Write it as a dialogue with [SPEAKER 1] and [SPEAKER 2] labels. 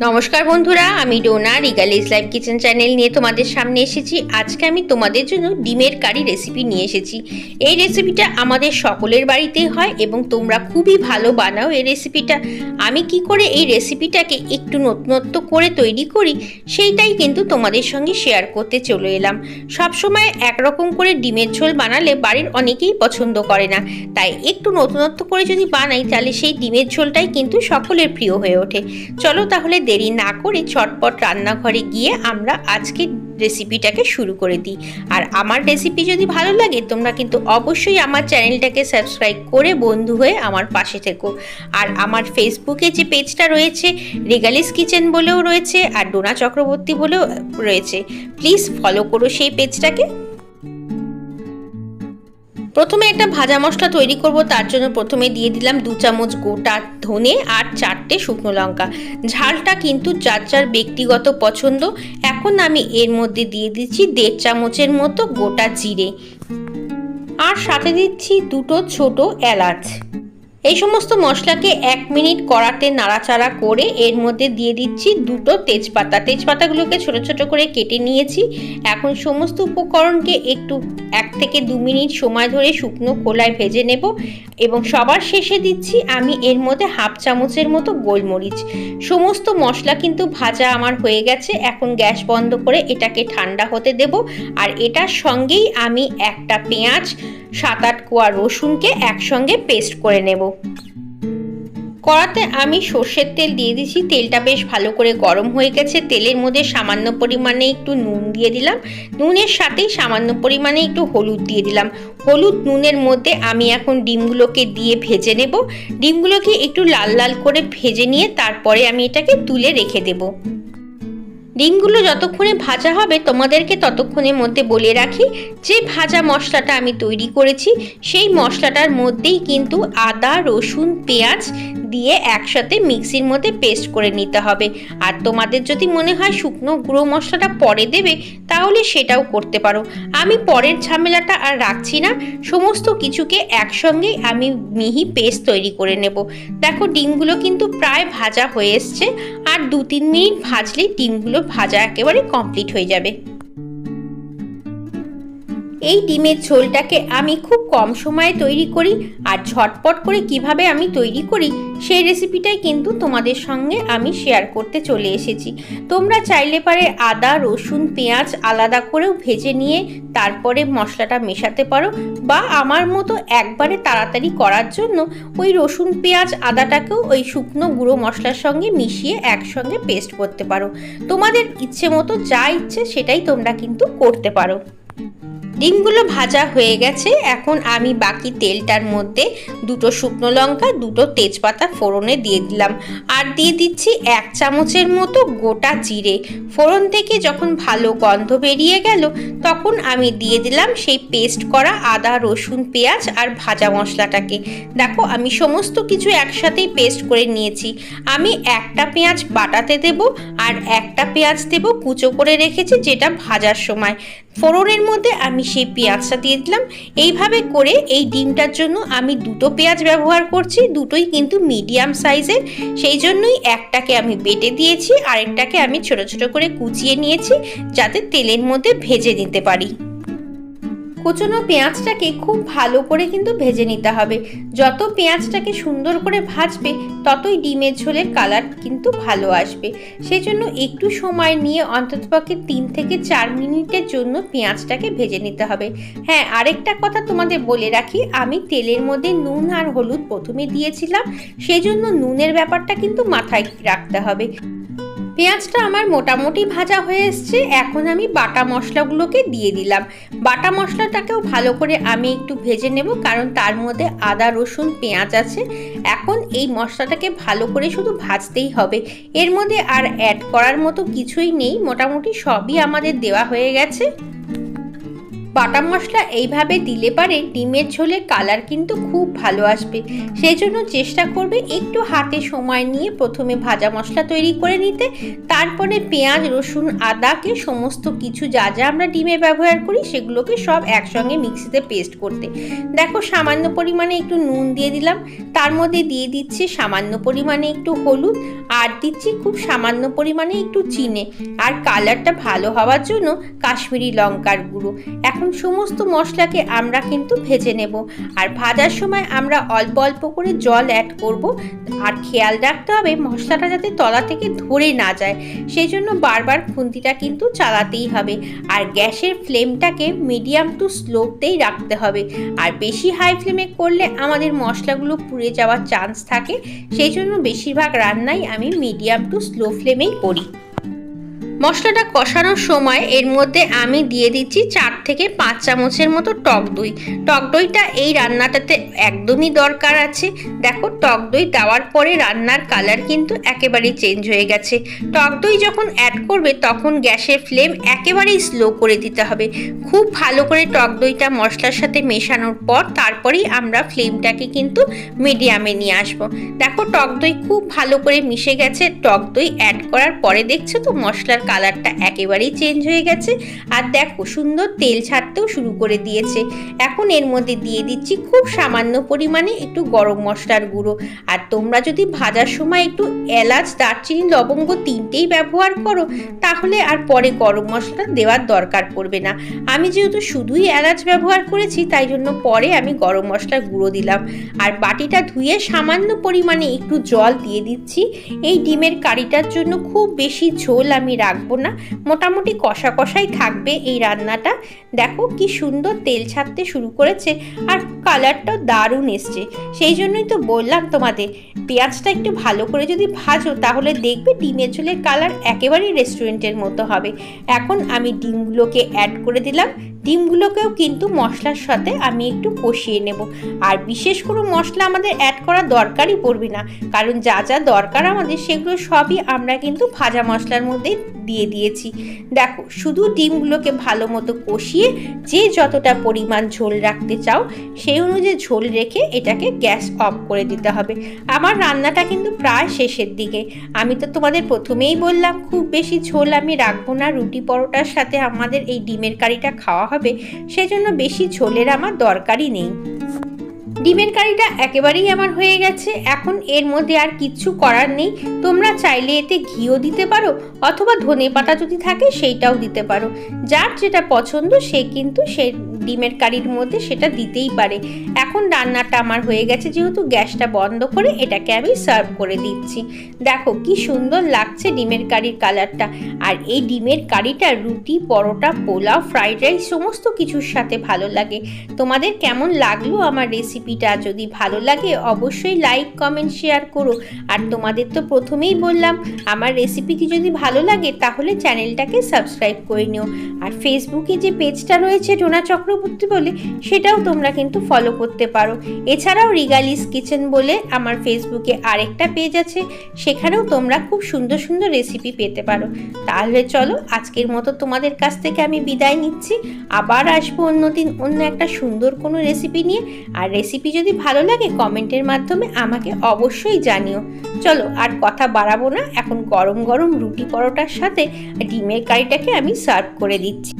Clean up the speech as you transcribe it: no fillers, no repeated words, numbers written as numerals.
[SPEAKER 1] নমস্কার বন্ধুরা, আমি ডোনা রিগালিস লাইভ কিচেন চ্যানেল নিয়ে তোমাদের সামনে এসেছি। আজকে আমি তোমাদের জন্য ডিমের কারি রেসিপি নিয়ে এসেছি। এই রেসিপিটা আমাদের সকলের বাড়িতেই হয় এবং তোমরা খুবই ভালো বানাও এই রেসিপিটা। আমি কি করে এই রেসিপিটাকে একটু নতুনত্ব করে তৈরি করি সেইটাই কিন্তু তোমাদের সঙ্গে শেয়ার করতে চলে এলাম। সবসময় একরকম করে ডিমের ঝোল বানালে বাড়ির অনেকেই পছন্দ করে না, তাই একটু নতুনত্ব করে যদি বানাই তাহলে সেই ডিমের ঝোলটাই কিন্তু সকলের প্রিয় হয়ে ওঠে। চলো তাহলে দেরি না করে চটপট রান্নাঘরে গিয়ে আমরা আজকে রেসিপিটাকে শুরু করে দিই। আর আমার রেসিপি যদি ভালো লাগে তোমরা কিন্তু অবশ্যই আমার চ্যানেলটাকে সাবস্ক্রাইব করে বন্ধু হয়ে আমার পাশে থেকো। আর আমার ফেসবুকে যে পেজটা রয়েছে রিগালিস কিচেন বলেও রয়েছে আর ডোনা চক্রবর্তী বলেও রয়েছে, প্লিজ ফলো করো সেই পেজটাকে। প্রথমে একটা ভাজা মশলা তৈরি করব, তার জন্য প্রথমে দিয়ে দিলাম 2 চামচ গোটা ধনে আর 4টে শুকনো লঙ্কা। ঝালটা কিন্তু যার যার ব্যক্তিগত পছন্দ। এখন আমি এর মধ্যে দিয়ে দিচ্ছি 1.5 চামচের মতো গোটা জিরে আর সাথে দিচ্ছি 2টো ছোট এলাচ। এই সমস্ত মশলাকে 1 মিনিট কড়াতে নাড়াচাড়া করে এর মধ্যে দিয়ে দিচ্ছি 2টো তেজপাতা। তেজপাতাগুলোকে ছোট ছোট করে কেটে নিয়েছি। এখন সমস্ত উপকরণকে একটু 1 থেকে 2 মিনিট সময় ধরে শুকনো খোলায় ভেজে নেব এবং সবার শেষে দিচ্ছি আমি এর মধ্যে 1/2 চামচের মতো গোলমরিচ। সমস্ত মশলা কিন্তু ভাজা আমার হয়ে গেছে। এখন গ্যাস বন্ধ করে এটাকে ঠান্ডা হতে দেব। আর এটার সঙ্গেই আমি একটা পেঁয়াজ, 7-8 কোয়া রসুনকে একসঙ্গে পেস্ট করে নেব। কড়াতে আমি সর্ষের তেল দিয়ে দিচ্ছি। তেলটা বেশ ভালো করে গরম হয়ে গেছে। তেলের মধ্যে সামান্য পরিমাণে একটু নুন দিয়ে দিলাম। নুনের সাথেই সামান্য পরিমাণে একটু হলুদ দিয়ে দিলাম। হলুদ নুনের মধ্যে আমি এখন ডিমগুলোকে দিয়ে ভেজে নেব। ডিমগুলোকে একটু লাল লাল করে ভেজে নিয়ে তারপরে আমি এটাকে তুলে রেখে দেবো। ডিমগুলো যতক্ষণে ভাজা হবে তোমাদেরকে ততক্ষণের মধ্যে বলে রাখি যে ভাজা মশলাটা আমি তৈরি করেছি সেই মশলাটার মধ্যেই কিন্তু আদা, রসুন, পেঁয়াজ দিয়ে একসাথে মিক্সির মধ্যে পেস্ট করে নিতে হবে। আর তোমাদের যদি মনে হয় শুকনো গুঁড়ো মশলাটা পরে দেবে তাহলে সেটাও করতে পারো। আমি পরের ঝামেলাটা আর রাখছি না, সমস্ত কিছুকে একসঙ্গেই আমি মিহি পেস্ট তৈরি করে নেব। দেখো ডিমগুলো কিন্তু প্রায় ভাজা হয়ে এসছে। আর 2-3 মিনিট ভাজলেই ডিমগুলো ভাজা একেবারে কমপ্লিট হয়ে যাবে। এই ডিমের ঝোলটাকে আমি খুব কম সময়ে তৈরি করি আর ঝটপট করে কিভাবে আমি তৈরি করি সেই রেসিপিটাই কিন্তু তোমাদের সঙ্গে আমি শেয়ার করতে চলে এসেছি। তোমরা চাইলে পারে আদা, রসুন, পেঁয়াজ আলাদা করেও ভেজে নিয়ে তারপরে মশলাটা মেশাতে পারো, বা আমার মতো একবারে তাড়াতাড়ি করার জন্য ওই রসুন, পেঁয়াজ, আদাটাকেও ওই শুকনো গুঁড়ো মশলার সঙ্গে মিশিয়ে একসঙ্গে পেস্ট করতে পারো। তোমাদের ইচ্ছে মতো যা ইচ্ছে সেটাই তোমরা কিন্তু করতে পারো। ডিমগুলো ভাজা হয়ে গেছে। এখন আমি বাকি তেলটার মধ্যে 2টো শুকনো লঙ্কা, 2টো তেজপাতা ফোড়নে দিয়ে দিলাম আর দিয়ে দিচ্ছি 1 চামচের মতো গোটা জিরে। ফোড়ন থেকে যখন ভালো গন্ধ বেরিয়ে গেল তখন আমি দিয়ে দিলাম সেই পেস্ট করা আদা, রসুন, পেঁয়াজ আর ভাজা মশলাটাকে। দেখো আমি সমস্ত কিছু একসাথেই পেস্ট করে নিয়েছি। আমি একটা পেঁয়াজ বাটাতে দেব আর একটা পেঁয়াজ দেব কুচো করে রেখেছি যেটা ভাজার সময়। ফোড়নের মধ্যে আমি সেই পেঁয়াজটা দিয়ে দিলাম। এইভাবে করে এই ডিমটার জন্য আমি 2টো পেঁয়াজ ব্যবহার করছি, দুটোই কিন্তু মিডিয়াম সাইজের, সেই জন্যই একটাকে আমি বেটে দিয়েছি আরেকটাকে আমি ছোট ছোট করে কুচিয়ে নিয়েছি যাতে তেলের মধ্যে ভেজে নিতে পারি। কুচনো পেঁয়াজটাকে খুব ভালো করে কিন্তু ভেজে নিতে হবে। যত পেঁয়াজটাকে সুন্দর করে ভাজবে ততই ডিমের ঝোলের কালার কিন্তু ভালো আসবে। সেই জন্য একটু সময় নিয়ে অন্ততপক্ষে 3 থেকে 4 মিনিটের জন্য পেঁয়াজটাকে ভেজে নিতে হবে। হ্যাঁ, আরেকটা কথা তোমাদের বলে রাখি, আমি তেলের মধ্যে নুন আর হলুদ প্রথমে দিয়েছিলাম, সেই জন্য নুনের ব্যাপারটা কিন্তু মাথায় রাখতে হবে। পেঁয়াজটা আমার মোটামুটি ভাজা হয়ে এসছে। এখন আমি বাটা মশলাগুলোকে দিয়ে দিলাম। বাটা মশলাটাকেও ভালো করে আমি একটু ভেজে নেব, কারণ তার মধ্যে আদা, রসুন, পেঁয়াজ আছে। এখন এই মশলাটাকে ভালো করে শুধু ভাজতেই হবে, এর মধ্যে আর অ্যাড করার মতো কিছুই নেই। মোটামুটি সবই আমাদের দেওয়া হয়ে গেছে। বাটা মশলা এইভাবে দিলে পারে ডিমের ঝোলের কালার কিন্তু খুব ভালো আসবে। সেই জন্য চেষ্টা করবে একটু হাতে সময় নিয়ে প্রথমে ভাজা মশলা তৈরি করে নিতে, তারপরে পেঁয়াজ, রসুন, আদাকে সমস্ত কিছু যা যা আমরা ডিমে ব্যবহার করি সেগুলোকে সব একসঙ্গে মিক্সিতে পেস্ট করতে। দেখো সামান্য পরিমাণে একটু নুন দিয়ে দিলাম, তার মধ্যে দিয়ে দিচ্ছি সামান্য পরিমাণে একটু হলুদ, আর দিচ্ছি খুব সামান্য পরিমাণে একটু চিনি, আর কালারটা ভালো হওয়ার জন্য কাশ্মীরি লঙ্কার গুঁড়ো। এখন সমস্ত মশলাকে আমরা কিন্তু ভেজে নেব, আর ভাজার সময় আমরা অল্প অল্প করে জল অ্যাড করব, আর খেয়াল রাখতে হবে মশলাটা যাতে তলা থেকে ধরে না যায়, সেই জন্য বারবার খুন্তিটা কিন্তু চালাতেই হবে। আর গ্যাসের ফ্লেমটাকে মিডিয়াম টু স্লোতেই রাখতে হবে, আর বেশি হাই ফ্লেমে করলে আমাদের মশলাগুলো পুড়ে যাওয়ার চান্স থাকে। সেই জন্য বেশিরভাগ রান্নাই আমি মিডিয়াম টু স্লো ফ্লেমেই করি। মশলাটা কষানোর সময় এর মধ্যে আমি দিয়ে দিচ্ছি 4 থেকে 5 চামচের মতো টক দই। টক দইটা এই রান্নাটাতে একদমই দরকার আছে। দেখো টক দই দেওয়ার পরে রান্নার কালার কিন্তু একেবারেই চেঞ্জ হয়ে গেছে। টক দই যখন অ্যাড করবে তখন গ্যাসের ফ্লেম একেবারেই স্লো করে দিতে হবে। খুব ভালো করে টক দইটা মশলার সাথে মেশানোর পর তারপরেই আমরা ফ্লেমটাকে কিন্তু মিডিয়ামে নিয়ে আসবো। দেখো টক দই খুব ভালো করে মিশে গেছে। টক দই অ্যাড করার পরে দেখছো তো মশলার কালারটা একেবারেই চেঞ্জ হয়ে গেছে, আর দেখো সুন্দর তেল ছাড়তেও শুরু করে দিয়েছে। এখন এর মধ্যে দিয়ে দিচ্ছি খুব সামান্য পরিমাণে একটু গরম মশলার গুঁড়ো। আর তোমরা যদি ভাজার সময় একটু এলাচ, দারচিনি, লবঙ্গ তিনটেই ব্যবহার করো তাহলে আর পরে গরম মশলাটা দেওয়ার দরকার পড়বে না। আমি যেহেতু শুধুই এলাচ ব্যবহার করেছি তাই জন্য পরে আমি গরম মশলার গুঁড়ো দিলাম। আর বাটিটা ধুয়ে সামান্য পরিমাণে একটু জল দিয়ে দিচ্ছি। এই ডিমের কারিটার জন্য খুব বেশি ঝোল আমি রাখবো না, মোটামুটি কষা কষাই থাকবে এই রান্নাটা। দেখো কি সুন্দর তেল ছাড়তে শুরু করেছে, আর কালারটাও দারুণ এসছে। সেই জন্যই তো বললাম তোমাদের, পেঁয়াজটা একটু ভালো করে যদি ভাজো তাহলে দেখবে ডিমের ঝোলের কালার একেবারেই রেস্টুরেন্টের মতো হবে। এখন আমি ডিমগুলোকে অ্যাড করে দিলাম। ডিমগুলোকেও কিন্তু মশলার সাথে আমি একটু কষিয়ে নেব। আর বিশেষ কোনো মশলা আমাদের অ্যাড করার দরকারই পড়বে না, কারণ যা যা দরকার আমাদের সেগুলো সবই আমরা কিন্তু ভাজা মশলার মধ্যে দিয়ে দিয়েছি। দেখো শুধু ডিমগুলোকে ভালো মতো কষিয়ে যে যতটা পরিমাণ ঝোল রাখতে চাও সেই অনুযায়ী ঝোল রেখে এটাকে গ্যাস অফ করে দিতে হবে। আমার রান্নাটা কিন্তু প্রায় শেষের দিকে। আমি তো তোমাদের প্রথমেই বললাম খুব বেশি ঝোল আমি রাখবো না, রুটি পরোটার সাথে আমাদের এই ডিমের কারিটা খাওয়া হবে, সেজন্য বেশি ঝোলের আমার দরকারই নেই। ডিমের কারিটা একেবারেই আমার হয়ে গেছে। এখন এর মধ্যে আর কিচ্ছু করার নেই। তোমরা চাইলে এতে ঘিও দিতে পারো, অথবা ধনেপাতা যদি থাকে সেইটাও দিতে পারো। যার যেটা পছন্দ সে কিন্তু সেই ডিমের কারির মধ্যে সেটা দিতেই পারে। এখন রান্নাটা আমার হয়ে গেছে, যেহেতু গ্যাসটা বন্ধ করে এটাকে আমি সার্ভ করে দিচ্ছি। দেখো কি সুন্দর লাগছে ডিমের কারির কালারটা। আর এই ডিমের কারিটা রুটি, পরোটা, পোলাও, ফ্রাইড রাইস সমস্ত কিছুর সাথে ভালো লাগে। তোমাদের কেমন লাগলো আমার রেসিপিটা? যদি ভালো লাগে অবশ্যই লাইক, কমেন্ট, শেয়ার করো। আর তোমাদের তো প্রথমেই বললাম আমার রেসিপিটি যদি ভালো লাগে তাহলে চ্যানেলটাকে সাবস্ক্রাইব করে নিও। আর ফেসবুকে যে পেজটা রয়েছে ডোনা চক্রবর্তী বলে, সেটাও তোমরা কিন্তু ফলো করতে পারো। এছাড়াও রিগালিস কিচেন বলে আমার ফেসবুকে আরেকটা পেজ আছে, সেখানেও তোমরা খুব সুন্দর সুন্দর রেসিপি পেতে পারো। তাহলে চলো আজকের মতো তোমাদের কাছ থেকে আমি বিদায় নিচ্ছি। আবার আসবো অন্যদিন অন্য একটা সুন্দর কোনো রেসিপি নিয়ে। আর রেসিপি যদি ভালো লাগে কমেন্টের মাধ্যমে আমাকে অবশ্যই জানিও। চলো আর কথা বাড়াবো না, এখন গরম গরম রুটি পরোটার সাথে ডিমের কারিটাকে আমি সার্ভ করে দিচ্ছি।